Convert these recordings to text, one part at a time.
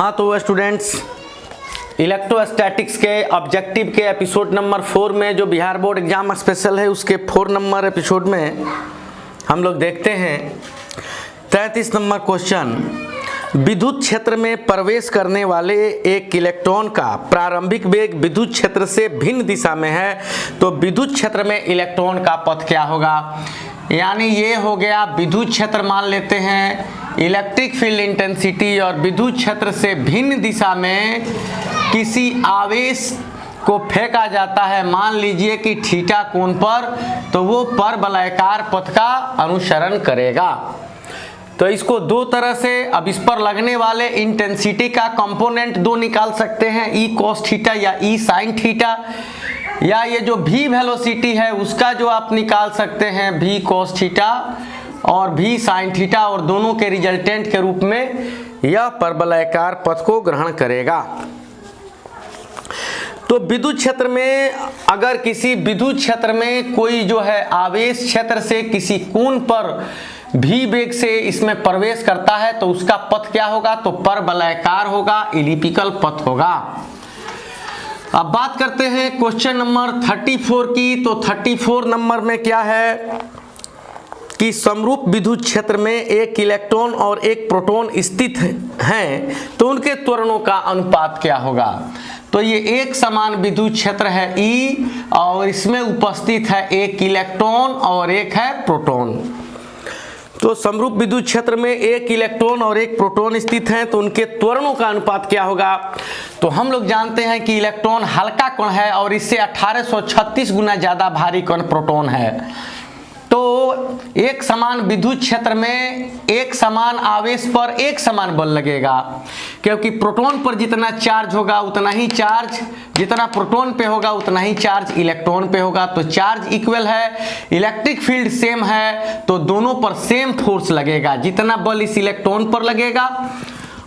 हाँ तो students, electrostatics के ऑब्जेक्टिव के एपिसोड नंबर 4 में जो बिहार बोर्ड एग्जाम स्पेशल है उसके 4 नंबर एपिसोड में हम लोग देखते हैं 33 नंबर क्वेश्चन। विद्युत क्षेत्र में प्रवेश करने वाले एक इलेक्ट्रॉन का प्रारंभिक वेग विद्युत क्षेत्र से भिन्न दिशा में है, तो विद्युत क्षेत्र में इलेक्ट्रॉन का पथ क्या होगा। यानी ये हो गया विद्युत क्षेत्र, मान लेते हैं इलेक्ट्रिक फील्ड इंटेंसिटी, और विद्युत क्षेत्र से भिन्न दिशा में किसी आवेश को फेंका जाता है, मान लीजिए कि थीटा कोण पर, तो वो परवलयाकार पथ का अनुसरण करेगा। तो इसको दो तरह से, अब इस पर लगने वाले इंटेंसिटी का कंपोनेंट दो निकाल सकते हैं, ई कॉस थीटा या ई साइन थीटा, या ये जो भी वेलोसिटी है उसका जो आप निकाल सकते हैं भी कॉस थीटा और भी साइन थीटा, और दोनों के रिजल्टेंट के रूप में यह परवलयाकार पथ को ग्रहण करेगा। तो विद्युत क्षेत्र में अगर किसी विद्युत क्षेत्र में कोई जो है आवेश क्षेत्र से किसी कोण पर भी वेग से इसमें प्रवेश करता है तो उसका पथ क्या होगा, तो परवलयाकार होगा, इलिप्टिकल पथ होगा। अब बात करते हैं क्वेश्चन नंबर 34 की। तो 34 नंबर में क्या है कि समरूप विद्युत क्षेत्र में एक इलेक्ट्रॉन और एक प्रोटॉन स्थित हैं, तो उनके त्वरणों का अनुपात क्या होगा। तो ये एक समान विद्युत क्षेत्र है E, और इसमें उपस्थित है एक इलेक्ट्रॉन और एक है प्रोटॉन। तो समरूप विद्युत क्षेत्र में एक इलेक्ट्रॉन और एक प्रोटॉन स्थित हैं, तो उनके त्वरणों का अनुपात क्या होगा। तो हम लोग जानते हैं कि इलेक्ट्रॉन हल्का कण है और इससे 1836 गुना ज़्यादा भारी कण प्रोटॉन है। तो एक समान विद्युत क्षेत्र में एक समान आवेश पर एक समान बल लगेगा, क्योंकि प्रोटॉन पर जितना चार्ज होगा उतना ही चार्ज, जितना प्रोटॉन पे होगा उतना ही चार्ज इलेक्ट्रॉन पे होगा। तो चार्ज इक्वल है, इलेक्ट्रिक फील्ड सेम है, तो दोनों पर सेम फोर्स लगेगा, जितना बल इस इलेक्ट्रॉन पर लगेगा।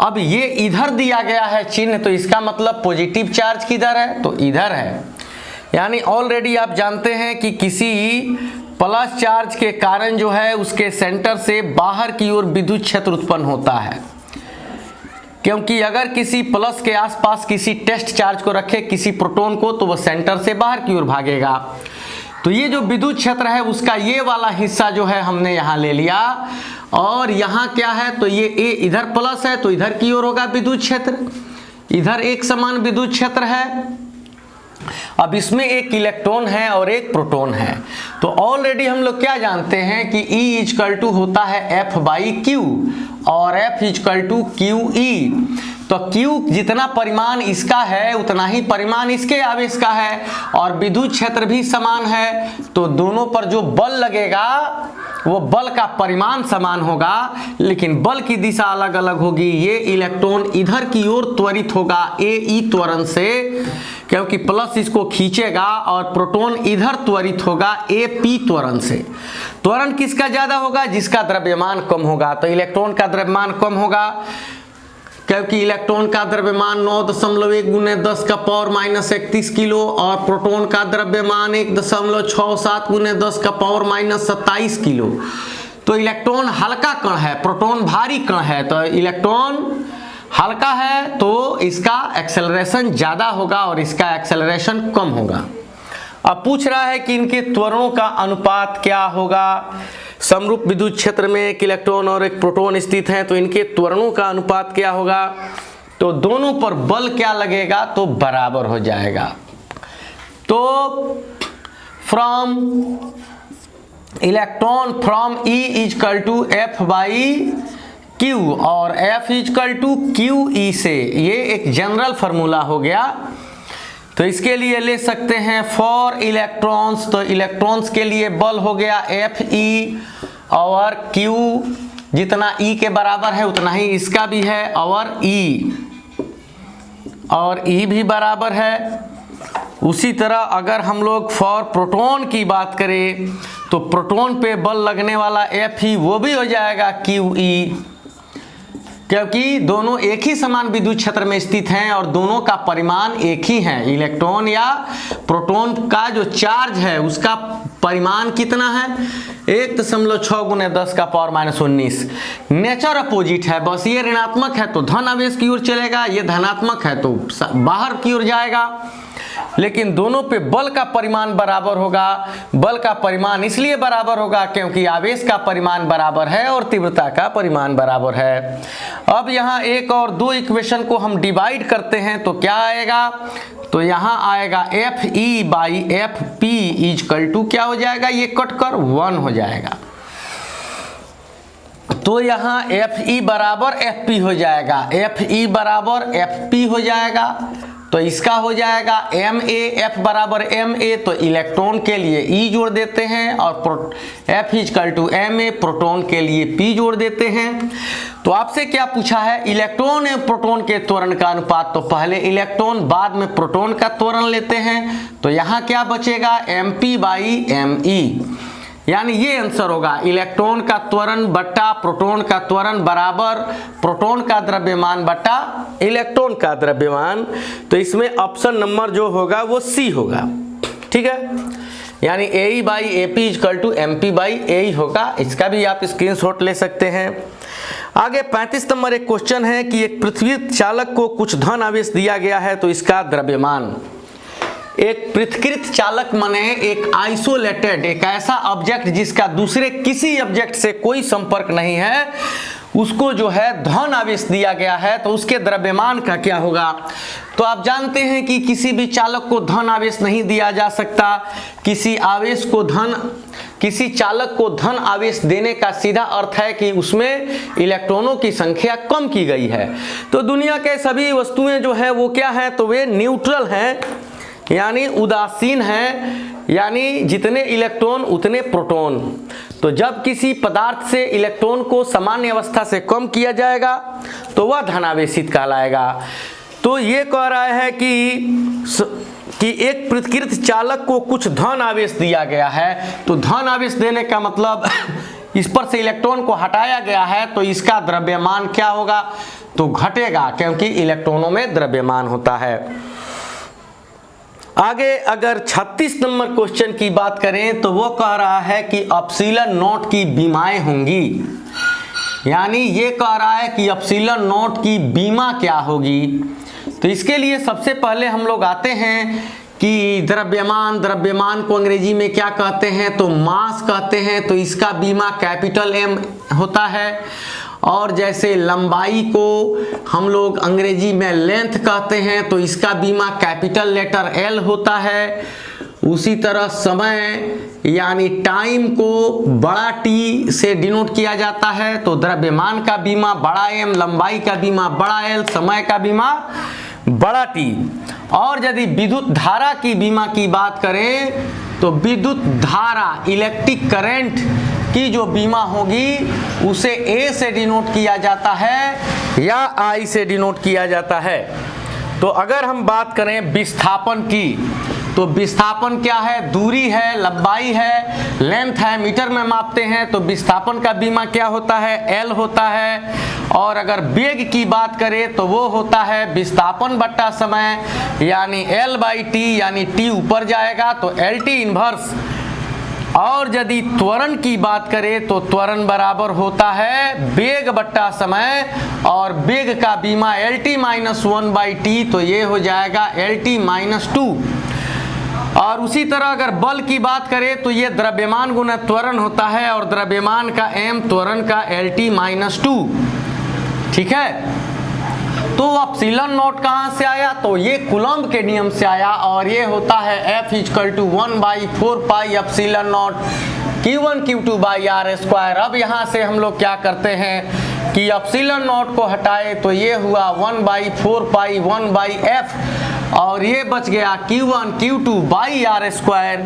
अब ये इधर दिया गया है चिन्ह, तो इसका मतलब पॉजिटिव चार्ज किधर है, तो इधर है। यानी ऑलरेडी आप जानते हैं कि किसी प्लस चार्ज के कारण जो है उसके सेंटर से बाहर की ओर विद्युत क्षेत्र उत्पन्न होता है, क्योंकि अगर किसी प्लस के आसपास किसी टेस्ट चार्ज को रखे किसी प्रोटॉन को, तो वह सेंटर से बाहर की ओर भागेगा। तो ये जो विद्युत क्षेत्र है उसका ये वाला हिस्सा जो है हमने यहाँ ले लिया, और यहाँ क्या है, तो ये ए इधर प्लस है तो इधर की ओर होगा विद्युत क्षेत्र, इधर एक समान विद्युत क्षेत्र है। अब इसमें एक इलेक्ट्रॉन है और एक प्रोटॉन है। तो ऑलरेडी हम लोग क्या जानते हैं कि E इक्वल टू होता है F/Q, और F इक्वल टू QE। तो Q जितना परिमाण इसका है उतना ही परिमाण इसके आवेश का है, और विद्युत क्षेत्र भी समान है, तो दोनों पर जो बल लगेगा वो बल का परिमाण समान होगा, लेकिन बल की दिशा अलग अलग होगी। ये इलेक्ट्रॉन इधर की ओर त्वरित होगा AE त्वरण से, क्योंकि प्लस इसको खींचेगा, और प्रोटॉन इधर त्वरित होगा AP त्वरण से। त्वरण किसका ज्यादा होगा, जिसका द्रव्यमान कम होगा। तो इलेक्ट्रॉन का द्रव्यमान कम होगा, क्योंकि इलेक्ट्रॉन का द्रव्यमान 9.1 गुने 10 का पावर माइनस 31 किलो, और प्रोटॉन का द्रव्यमान 1.67 गुने 10 का पावर माइनस 27 किलो। तो इलेक्ट्रॉन हल्का कण है, प्रोटॉन भारी कण है। तो इलेक्ट्रॉन हल्का है तो इसका एक्सेलरेशन ज्यादा होगा और इसका एक्सेलरेशन कम होगा। अब पूछ रहा है कि इनके त्वरणों का अनुपात क्या होगा। समरूप विद्युत क्षेत्र में एक इलेक्ट्रॉन और एक प्रोटॉन स्थित हैं, तो इनके त्वरणों का अनुपात क्या होगा। तो दोनों पर बल क्या लगेगा, तो बराबर हो जाएगा। तो from electron from E equal to F/Q और F इक्वल टू QE से, ये एक जनरल फार्मूला हो गया। तो इसके लिए ले सकते हैं फॉर इलेक्ट्रॉन्स, तो इलेक्ट्रॉन्स के लिए बल हो गया Fe, और Q जितना E के बराबर है उतना ही इसका भी है, और E भी बराबर है। उसी तरह अगर हम लोग फॉर प्रोटॉन की बात करें, तो प्रोटॉन पे बल लगने वाला Fe वो भी हो जाएगा QE, क्योंकि दोनों एक ही समान विद्युत क्षेत्र में स्थित हैं और दोनों का परिमाण एक ही है। इलेक्ट्रॉन या प्रोटॉन का जो चार्ज है उसका परिमाण कितना है, 1.6 गुने 10 का पावर -19। नेचर अपोजिट है, बस ये ऋणात्मक है तो धन आवेश की ओर चलेगा, ये धनात्मक है तो बाहर की ओर जाएगा। लेकिन दोनों पे बल का परिमाण बराबर होगा। बल का परिमाण इसलिए बराबर होगा क्योंकि आवेश का परिमाण बराबर है और तीव्रता का परिमाण बराबर है। अब यहाँ 1 और 2 इक्वेशन को हम डिवाइड करते हैं तो क्या आएगा, तो यहाँ आएगा Fe/Fp इक्वल टू क्या हो जाएगा, ये कटकर 1 हो जाएगा। तो यहाँ Fe बराबर Fp हो जाएगा, Fe बराबर Fp हो जाएगा। तो इसका हो जाएगा F बराबर Ma, तो इलेक्ट्रॉन के लिए E जोड़ देते हैं और F equal to Ma, proton के लिए P जोड़ देते हैं। तो आपसे क्या पूछा है, इलेक्ट्रॉन एवं प्रोटॉन के त्वरण का अनुपात, तो पहले इलेक्ट्रॉन बाद में प्रोटॉन का त्वरण लेते हैं। तो यहाँ क्या बचेगा, Mp/Me, यानी ये आंसर होगा इलेक्ट्रॉन का त्वरण बट्टा प्रोटॉन का त्वरण बराबर प्रोटॉन का द्रव्यमान बट्टा इलेक्ट्रॉन का द्रव्यमान। तो इसमें ऑप्शन नंबर जो होगा वो सी होगा, ठीक है। यानी Ae/Ap इक्वल टू Mp/A होगा। इसका भी आप स्क्रीनशॉट ले सकते हैं। आगे 35 नंबर एक क्वेश्चन है कि एक पृथ्वी चालक को कुछ धन आवेश दिया गया है तो इसका द्रव्यमान। एक पृथकृत चालक माने एक आइसोलेटेड, एक ऐसा ऑब्जेक्ट जिसका दूसरे किसी ऑब्जेक्ट से कोई संपर्क नहीं है, उसको जो है धन आवेश दिया गया है तो उसके द्रव्यमान का क्या होगा। तो आप जानते हैं कि किसी भी चालक को धन आवेश नहीं दिया जा सकता। किसी चालक को धन आवेश देने का सीधा अर्थ है कि उसमें इलेक्ट्रॉनों की संख्या कम की गई है। तो दुनिया के सभी वस्तुएं जो है वो क्या है, तो वे न्यूट्रल हैं, यानी उदासीन है, यानी जितने इलेक्ट्रॉन उतने प्रोटॉन। तो जब किसी पदार्थ से इलेक्ट्रॉन को सामान्य अवस्था से कम किया जाएगा तो वह धनावेशित कहलाएगा। तो ये कह रहा है कि एक पृथकृत चालक को कुछ धन आवेश दिया गया है, तो धन आवेश देने का मतलब इस पर से इलेक्ट्रॉन को हटाया गया है तो इसका द्रव्यमान क्या होगा, तो घटेगा, क्योंकि इलेक्ट्रॉनों में द्रव्यमान होता है। आगे अगर 36 नंबर क्वेश्चन की बात करें तो वो कह रहा है कि एप्सिलॉन नॉट की बीमाएं होंगी, यानी ये कह रहा है कि एप्सिलॉन नॉट की बीमा क्या होगी। तो इसके लिए सबसे पहले हम लोग आते हैं कि द्रव्यमान को अंग्रेजी में क्या कहते हैं, तो मास कहते हैं। तो इसका बीमा कैपिटल M होता है। और जैसे लंबाई को हम लोग अंग्रेजी में लेंथ कहते हैं तो इसका बीमा कैपिटल लेटर L होता है। उसी तरह समय यानी टाइम को बड़ा T से डिनोट किया जाता है। तो द्रव्यमान का बीमा बड़ा M, लंबाई का बीमा बड़ा L, समय का बीमा बड़ा T। और यदि विद्युत धारा की बीमा की बात करें तो विद्युत धारा इलेक्ट्रिक करंट की जो बीमा होगी उसे A से डिनोट किया जाता है या I से डिनोट किया जाता है। तो अगर हम बात करें विस्थापन की, तो विस्थापन क्या है, दूरी है, लंबाई है, लेंथ है, मीटर में मापते हैं। तो विस्थापन का बीमा क्या होता है, L होता है। और अगर वेग की बात करें तो वो होता है विस्थापन बट्टा समय, यानी L/T, यानी T ऊपर जाएगा तो LT इनवर्स। और यदि त्वरण की बात करें तो त्वरण बराबर होता है वेग बट्टा समय, और वेग का बीमा LT-1/T, तो ये हो जाएगा LT-2। और उसी तरह अगर बल की बात करें तो ये द्रव्यमान गुना त्वरण होता है, और द्रव्यमान का M, त्वरण का LT-2, ठीक है। तो एप्सिलॉन नॉट कहाँ से आया, तो ये कूलम्ब के नियम से आया, और ये होता है F equal to 1/4 pi epsilon naught Q1 Q2/r²। अब यहाँ से हम लोग क्या करते हैं कि एप्सिलॉन नॉट को हटाए तो ये हुआ 1/4 पाई 1/f, और ये बच गया Q1 Q2/r²।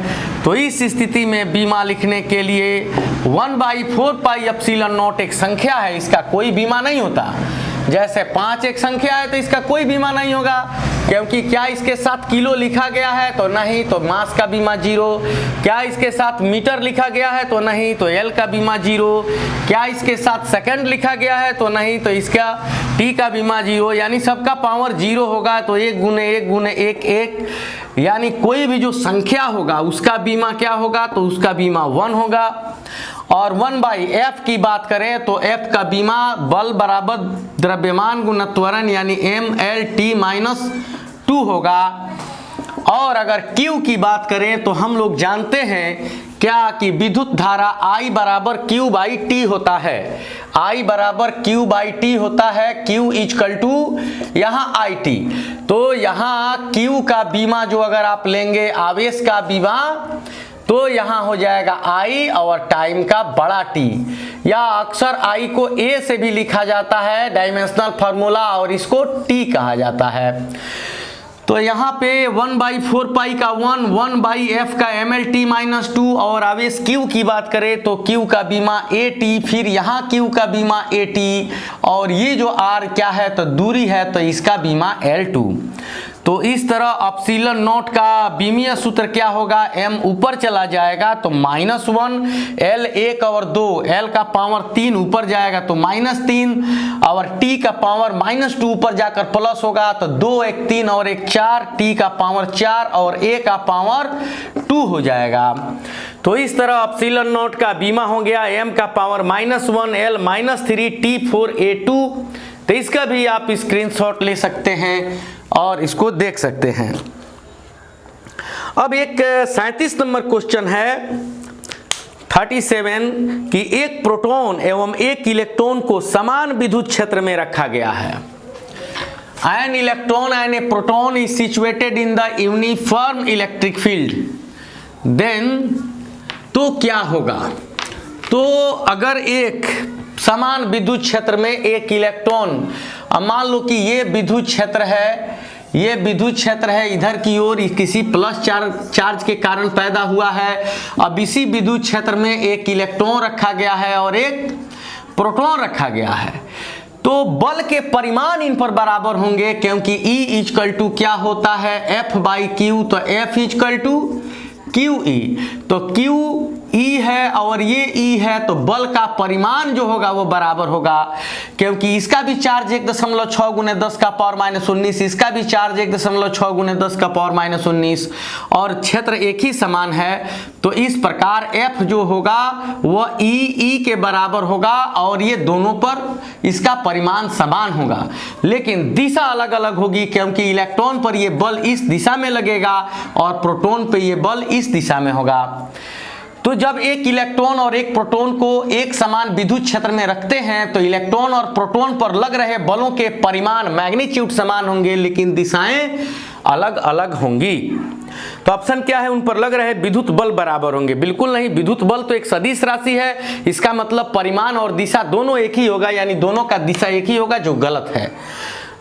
तो इस स्थिति में बीमा लिखने के लिए 1/4 पाई एप्सिलॉन नॉट एक संख्या है, इसका कोई बीमा नहीं होता। जैसे 5 एक संख्या है तो इसका कोई बीमा नहीं होगा, क्योंकि क्या इसके साथ किलो लिखा गया है, तो नहीं, तो मास का बीमा 0। क्या इसके साथ मीटर लिखा गया है, तो नहीं, तो एल का बीमा 0। क्या इसके साथ सेकंड लिखा गया है, तो नहीं, तो इसका टी का बीमा 0। यानी सबका पावर 0 होगा, तो 1 गुने 1 गुने 1 1, यानी कोई भी जो संख्या होगा उसका बीमा क्या होगा, तो उसका बीमा 1 होगा। और 1/f की बात करें तो f का बीमा बल बराबर द्रव्यमान गुना त्वरण यानी mLT-2 होगा। और अगर Q की बात करें तो हम लोग जानते हैं क्या कि विद्युत धारा I बराबर Q/T होता है। I बराबर Q/T होता है, Q इक्वल टू यहाँ IT। तो यहाँ Q का बीमा जो अगर आप लेंगे आवेश का बीमा, तो यहाँ हो जाएगा I और टाइम का बड़ा T, या अक्सर I को A से भी लिखा जाता है डायमेंशनल फार्मूला, और इसको T कहा जाता है। तो यहाँ पे 1/4 पाई का 1/f का mLT-2, और आवेश Q की बात करें तो Q का बीमा AT, फिर यहाँ Q का बीमा AT, और ये जो R क्या है, तो दूरी है, तो इसका बीमा L2। तो इस तरह अपसिलन नॉट का बीमीय सूत्र क्या होगा, m ऊपर चला जाएगा तो -1, L 1 और 2, L का पावर 3 ऊपर जाएगा तो -3, और T का पावर -2 ऊपर जाकर प्लस होगा, तो 2 1 3 और 1 4, T का पावर 4 और A का पावर 2 हो जाएगा। तो इस तरह अपसिलन नॉट का बीमा हो गया m का पावर -1, L -3, T 4 A2। तो इसका भी आप स्क्रीनशॉट ले सकते हैं और इसको देख सकते हैं। अब एक 37 नंबर क्वेश्चन है 37 कि एक प्रोटॉन एवं एक इलेक्ट्रॉन को समान विद्युत क्षेत्र में रखा गया है। An electron and a proton is situated in the uniform electric field. Then तो क्या होगा, तो अगर एक समान विद्युत क्षेत्र में एक इलेक्ट्रॉन, अब मान लो कि ये विद्युत क्षेत्र है, ये विद्युत क्षेत्र है इधर की ओर किसी प्लस चार्ज के कारण पैदा हुआ है। अब इसी विद्युत क्षेत्र में एक इलेक्ट्रॉन रखा गया है और एक प्रोटॉन रखा गया है, तो बल के परिमाण इन पर बराबर होंगे, क्योंकि E इक्वल टू क्या होता है, F/Q, तो F इक्वल टू QE, तो QE है और ये E है, तो बल का परिमाण जो होगा वो बराबर होगा, क्योंकि इसका भी चार्ज 1.6 गुने 10 का पावर -19, इसका भी चार्ज 1.6 गुने 10 का पावर -19, और क्षेत्र एक ही समान है। तो इस प्रकार F जो होगा वह E के बराबर होगा, और ये दोनों पर इसका परिमाण समान होगा, लेकिन दिशा अलग अलग होगी, क्योंकि इलेक्ट्रॉन पर ये बल इस दिशा में लगेगा और प्रोटॉन पर ये बल इस दिशा में होगा। तो जब एक इलेक्ट्रॉन और एक प्रोटॉन को एक समान विद्युत क्षेत्र में रखते हैं तो इलेक्ट्रॉन और प्रोटॉन पर लग रहे बलों के परिमाण मैग्नीट्यूड समान होंगे, लेकिन दिशाएं अलग अलग होंगी। तो ऑप्शन क्या है, उन पर लग रहे विद्युत बल बराबर होंगे? बिल्कुल नहीं, विद्युत बल तो एक सदिश राशि है, इसका मतलब परिमाण और दिशा दोनों एक ही होगा, यानी दोनों का दिशा एक ही होगा, जो गलत है।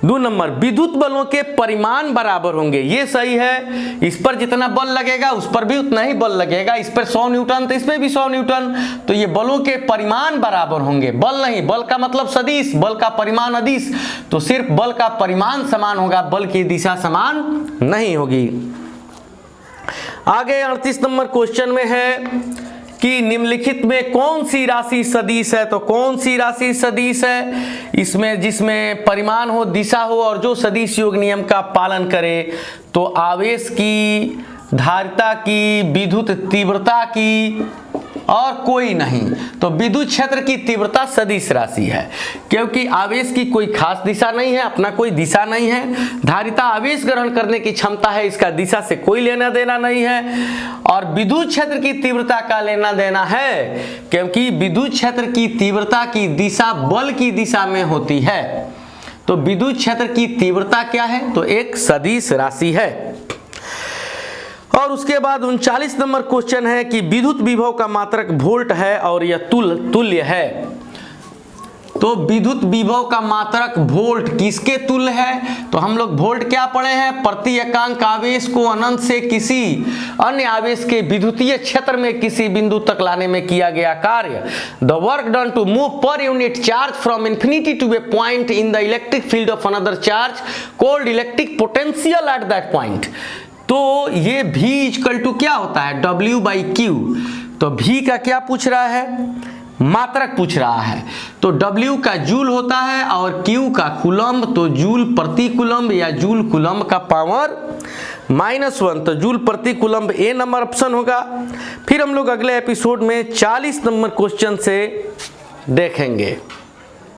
2 नंबर, विद्युत बलों के परिमाण बराबर होंगे, ये सही है। इस पर जितना बल लगेगा उस पर भी उतना ही बल लगेगा, इस पर 100 न्यूटन तो इस पर भी 100 न्यूटन, तो ये बलों के परिमाण बराबर होंगे। बल नहीं, बल का मतलब सदिश, बल का परिमाण अदिश, तो सिर्फ बल का परिमाण समान होगा, बल की दिशा समान नहीं होगी। आगे 38 नंबर क्वेश्चन में है कि निम्नलिखित में कौन सी राशि सदिश है, तो कौन सी राशि सदिश है, इसमें जिसमें परिमाण हो, दिशा हो और जो सदिश योग नियम का पालन करे, तो आवेश की, धारिता की, विद्युत तीव्रता की, और कोई नहीं। तो विद्युत क्षेत्र की तीव्रता सदिश राशि है, क्योंकि आवेश की कोई खास दिशा नहीं है, अपना कोई दिशा नहीं है। धारिता आवेश ग्रहण करने की क्षमता है, इसका दिशा से कोई लेना देना नहीं है। और विद्युत क्षेत्र की तीव्रता का लेना देना है, क्योंकि विद्युत क्षेत्र की तीव्रता की दिशा बल की दिशा में होती है। तो विद्युत क्षेत्र की तीव्रता क्या है, तो एक सदिश राशि है। और उसके बाद 39 नंबर क्वेश्चन है कि विद्युत विभव का मात्रक वोल्ट है और यह तुल्य है। तो विद्युत विभव का मात्रक वोल्ट किसके तुल्य है? तो हम लोग वोल्ट क्या पढ़े हैं? प्रति एकांक आवेश को अनंत से किसी अन्य आवेश के विद्युतीय क्षेत्र में किसी बिंदु तक लाने में किया गया कार्य। The work done to move per unit charge from infinity to a point in the electric field of another charge called electric potential at that point. तो ये V इक्वल टू क्या होता है? W/Q। तो V का क्या पूछ रहा है? मात्रक पूछ रहा है। तो W का जूल होता है और Q का कूलम्ब, तो जूल प्रति कूलम्ब या जूल कूलम्ब का पावर -1, तो जूल प्रति कूलम्ब A नंबर ऑप्शन होगा। फिर हम लोग अगले एपिसोड में 40 नंबर क्वेश्चन से देखेंगे।